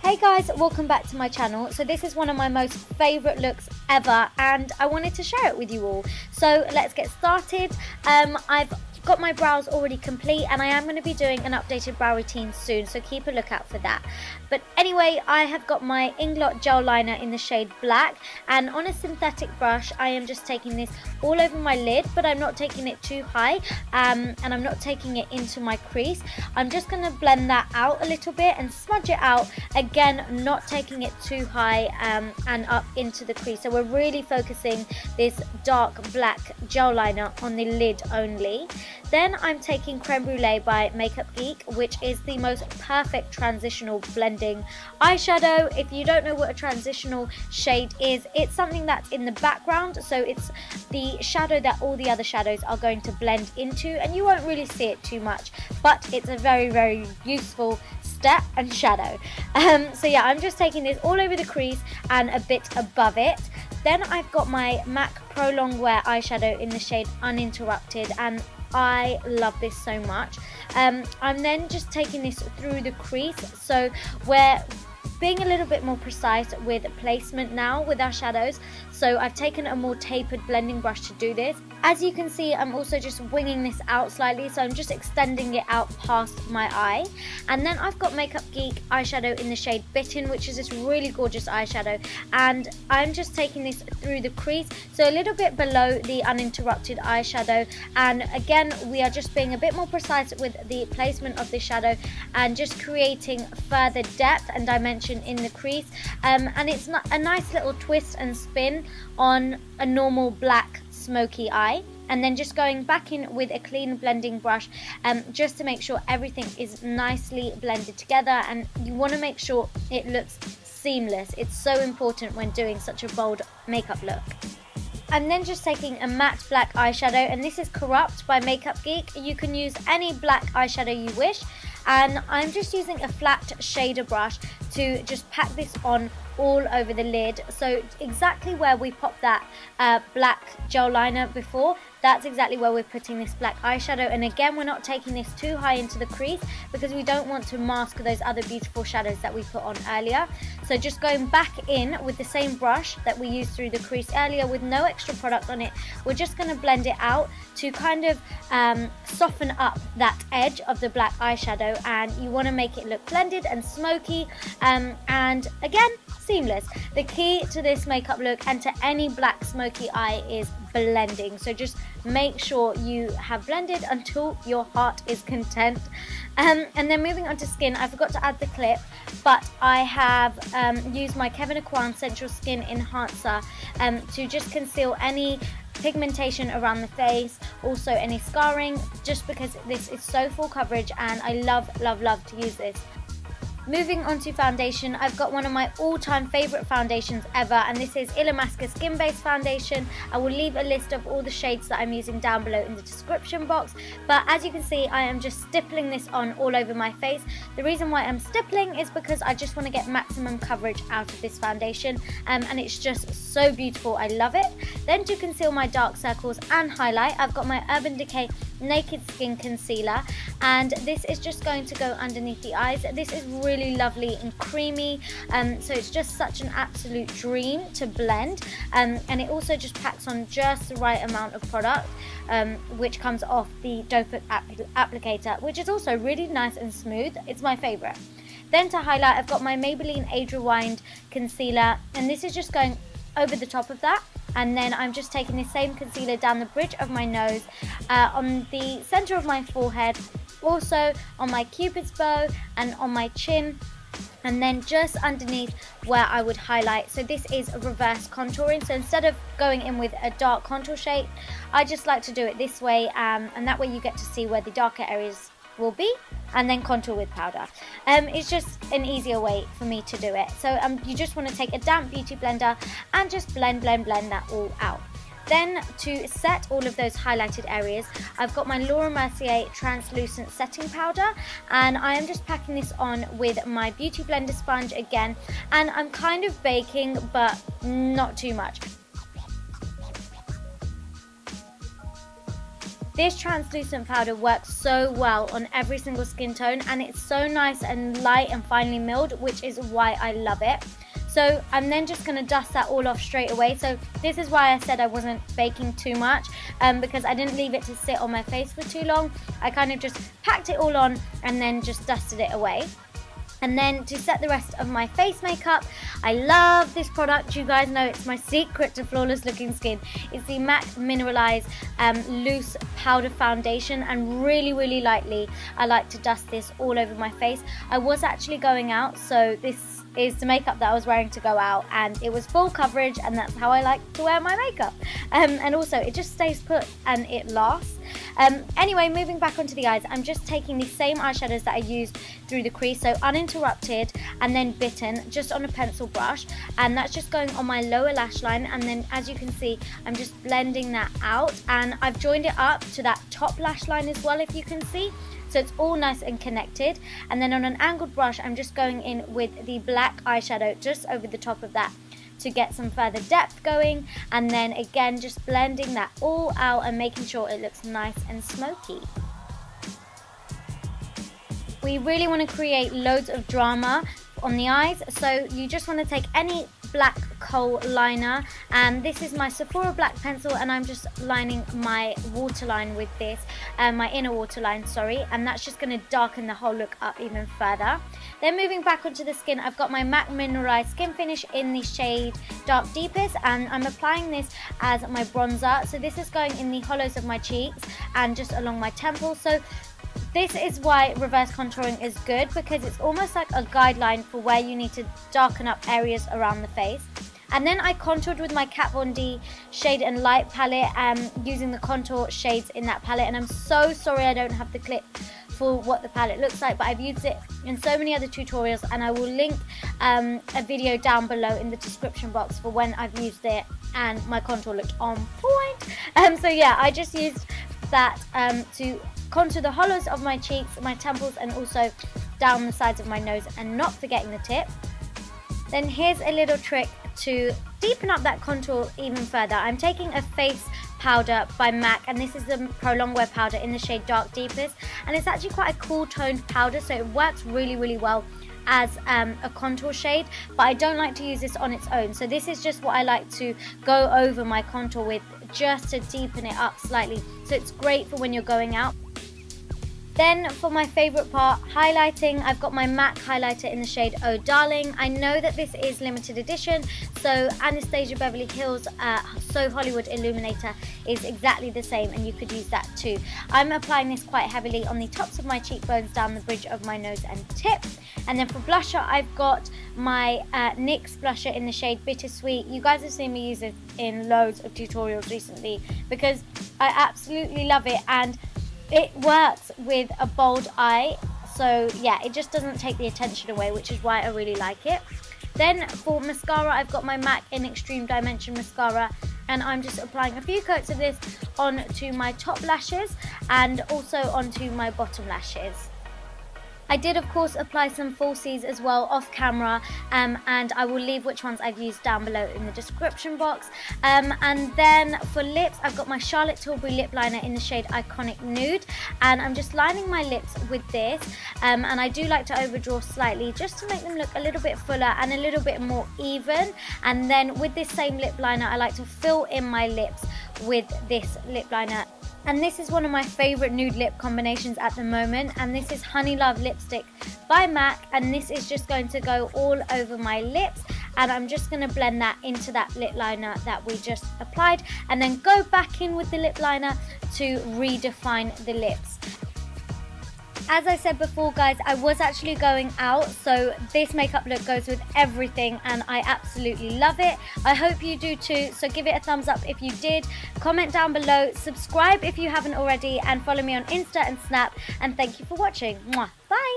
Hey guys, welcome back to my channel. So this is one of my most favourite looks ever and I wanted to share it with you all. So let's get started. I've got my brows already complete and I am going to be doing an updated brow routine soon, so keep a lookout for that. But anyway, I have got my Inglot gel liner in the shade black, and on a synthetic brush I am just taking this all over my lid, but I'm not taking it too high and I'm not taking it into my crease. I'm just going to blend that out a little bit and smudge it out, again not taking it too high and up into the crease. So we're really focusing this dark black gel liner on the lid only. Then I'm taking Creme Brulee by Makeup Geek, which is the most perfect transitional blending eyeshadow. If you don't know what a transitional shade is, it's something that's in the background, so it's the shadow that all the other shadows are going to blend into, and you won't really see it too much, but it's a very, very useful step and shadow. So yeah, I'm just taking this all over the crease and a bit above it. Then I've got my MAC Pro Longwear eyeshadow in the shade Uninterrupted, and I love this so much. I'm then just taking this through the crease, so we're being a little bit more precise with placement now with our shadows. So I've taken a more tapered blending brush to do this. As you can see, I'm also just winging this out slightly, so I'm just extending it out past my eye. And then I've got Makeup Geek eyeshadow in the shade Bitten, which is this really gorgeous eyeshadow, and I'm just taking this through the crease, so a little bit below the Uninterrupted eyeshadow. And again, we are just being a bit more precise with the placement of the shadow and just creating further depth and dimension in the crease. And it's a nice little twist and spin on a normal black smoky eye, and then just going back in with a clean blending brush just to make sure everything is nicely blended together, and you want to make sure it looks seamless. It's so important when doing such a bold makeup look. I'm then just taking a matte black eyeshadow, and this is Corrupt by Makeup Geek. You can use any black eyeshadow you wish, and I'm just using a flat shader brush to just pack this on all over the lid. So exactly where we popped that black gel liner before, that's exactly where we're putting this black eyeshadow. And again, we're not taking this too high into the crease because we don't want to mask those other beautiful shadows that we put on earlier. So just going back in with the same brush that we used through the crease earlier with no extra product on it, we're just going to blend it out to kind of soften up that edge of the black eyeshadow, and you want to make it look blended and smoky and again seamless. The key to this makeup look and to any black smoky eye is blending, so just make sure you have blended until your heart is content. And then moving on to skin, I forgot to add the clip, but I have used my Kevyn Aucoin Central Skin Enhancer to just conceal any pigmentation around the face, also any scarring, just because this is so full coverage and I love to use this. Moving on to foundation, I've got one of my all-time favourite foundations ever, and this is Illamasqua Skin Base Foundation. I will leave a list of all the shades that I'm using down below in the description box, but as you can see, I am just stippling this on all over my face. The reason why I'm stippling is because I just want to get maximum coverage out of this foundation, and it's just so beautiful. I love it. Then to conceal my dark circles and highlight, I've got my Urban Decay Naked Skin Concealer, and this is just going to go underneath the eyes. This is really lovely and creamy, so it's just such an absolute dream to blend, and it also just packs on just the right amount of product, which comes off the doe foot applicator, which is also really nice and smooth. It's my favorite. Then to highlight, I've got my Maybelline Age Rewind concealer, and this is just going over the top of that, and then I'm just taking the same concealer down the bridge of my nose, on the center of my forehead, also on my cupid's bow and on my chin, and then just underneath where I would highlight. So this is a reverse contouring, so instead of going in with a dark contour shape, I just like to do it this way, and that way you get to see where the darker areas will be, and then contour with powder. It's just an easier way for me to do it. So you just want to take a damp beauty blender and just blend that all out. Then to set all of those highlighted areas, I've got my Laura Mercier translucent setting powder, and I am just packing this on with my beauty blender sponge again, and I'm kind of baking but not too much. This translucent powder works so well on every single skin tone, and it's so nice and light and finely milled, which is why I love it. So I'm then just going to dust that all off straight away. So this is why I said I wasn't baking too much, because I didn't leave it to sit on my face for too long. I kind of just packed it all on and then just dusted it away. And then to set the rest of my face makeup, I love this product. You guys know it's my secret to flawless looking skin. It's the MAC Mineralize Loose Powder Foundation, and really lightly I like to dust this all over my face. I was actually going out, so this is the makeup that I was wearing to go out, and it was full coverage, and that's how I like to wear my makeup. And also it just stays put and it lasts. Anyway, moving back onto the eyes, I'm just taking the same eyeshadows that I used through the crease, so Uninterrupted and then Bitten, just on a pencil brush, and that's just going on my lower lash line. And then as you can see, I'm just blending that out, and I've joined it up to that top lash line as well, if you can see. So it's all nice and connected. And then on an angled brush, I'm just going in with the black eyeshadow just over the top of that to get some further depth going, and then again just blending that all out and making sure it looks nice and smoky. We really want to create loads of drama on the eyes, so you just want to take any black kohl liner, and this is my Sephora black pencil, and I'm just lining my waterline with this, my inner waterline, sorry, and that's just going to darken the whole look up even further. Then moving back onto the skin, I've got my MAC Mineralized Skin Finish in the shade Dark Deepest, and I'm applying this as my bronzer. So this is going in the hollows of my cheeks and just along my temples. So this is why reverse contouring is good, because it's almost like a guideline for where you need to darken up areas around the face. And then I contoured with my Kat Von D Shade and Light palette, using the contour shades in that palette. And I'm so sorry I don't have the clip for what the palette looks like, but I've used it in so many other tutorials, and I will link a video down below in the description box for when I've used it and my contour looked on point. So yeah, I just used that to contour the hollows of my cheeks, my temples, and also down the sides of my nose, and not forgetting the tip. Then here's a little trick to deepen up that contour even further. I'm taking a face powder by MAC, and this is the Pro Longwear powder in the shade Dark Deepest, and it's actually quite a cool toned powder, so it works really well as a contour shade, but I don't like to use this on its own. So this is just what I like to go over my contour with, just to deepen it up slightly, so it's great for when you're going out. Then for my favourite part, highlighting, I've got my MAC highlighter in the shade Oh Darling. I know that this is limited edition, so Anastasia Beverly Hills So Hollywood Illuminator is exactly the same, and you could use that too. I'm applying this quite heavily on the tops of my cheekbones, down the bridge of my nose and tip. And then for blusher, I've got my NYX blusher in the shade Bittersweet. You guys have seen me use it in loads of tutorials recently, because I absolutely love it, and it works with a bold eye. So yeah, it just doesn't take the attention away, which is why I really like it. Then for mascara, I've got my MAC in Extreme Dimension mascara, and I'm just applying a few coats of this onto my top lashes and also onto my bottom lashes. I did of course apply some falsies as well off camera, and I will leave which ones I've used down below in the description box. And then for lips, I've got my Charlotte Tilbury lip liner in the shade Iconic Nude, and I'm just lining my lips with this, and I do like to overdraw slightly just to make them look a little bit fuller and a little bit more even. And then with this same lip liner, I like to fill in my lips with this lip liner. And this is one of my favourite nude lip combinations at the moment, and this is Honey Love Lipstick by MAC, and this is just going to go all over my lips, and I'm just going to blend that into that lip liner that we just applied, and then go back in with the lip liner to redefine the lips. As I said before, guys, I was actually going out, so this makeup look goes with everything, and I absolutely love it. I hope you do too, so give it a thumbs up if you did, comment down below, subscribe if you haven't already, and follow me on Insta and Snap, and thank you for watching. Mwah.